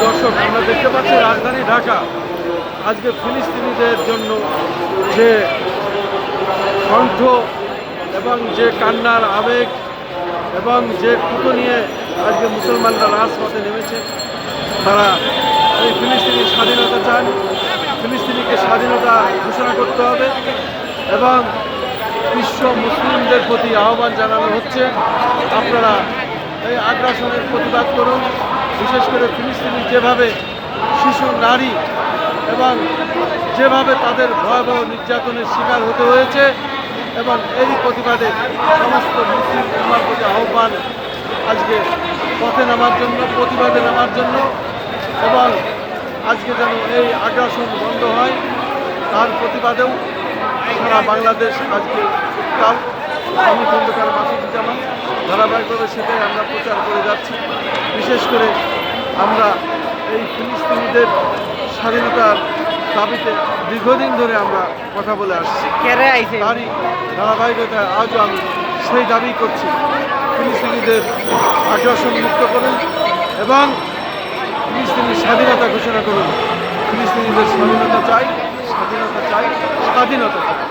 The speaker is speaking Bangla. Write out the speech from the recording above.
দর্শক, আমরা দেখতে পাচ্ছি রাজধানী ঢাকা আজকে ফিলিস্তিনিদের জন্য যে কণ্ঠ এবং যে কান্নার আবেগ এবং যে ক্ষত নিয়ে আজকে মুসলমানরা রাজপথে নেমেছে। তারা এই ফিলিস্তিনির স্বাধীনতা চান, ফিলিস্তিনিকে স্বাধীনতা ঘোষণা করতে হবে এবং বিশ্ব মুসলিমদের প্রতি আহ্বান জানানো হচ্ছে, আপনারা এই আগ্রাসনের প্রতিবাদ করুন। বিশেষ করে ফিলিস্তিনি যেভাবে শিশু, নারী এবং যেভাবে তাদের ভয়াবহ নির্যাতনের শিকার হতে হয়েছে এবং এরই প্রতিবাদে সমস্ত মুসলিম উম্মার প্রতি আহ্বান আজকে পথে নামার জন্য, প্রতিবাদে নামার জন্য এবং আজকে যেন এই আগ্রাসন বন্ধ হয় তার প্রতিবাদেও সারা বাংলাদেশ আজকে উত্তাল। আমি খন্দকার মাসুদুজ্জামান, ধারাবাহিকভাবে সেটাই আমরা প্রচার করে যাচ্ছি। বিশেষ করে আমরা এই ফিলিস্তিনিদের স্বাধীনতার দাবিতে দীর্ঘদিন ধরে আমরা কথা বলে আসছি। তারই ধারাবাহিকতায় আজও আমি সেই দাবি করছি, ফিলিস্তিনিদের আগ্রাসন মুক্ত করুন এবং ফিলিস্তিনির স্বাধীনতা ঘোষণা করুন। ফিলিস্তিনিদের স্বাধীনতা চাই, স্বাধীনতা চাই, স্বাধীনতা চাই।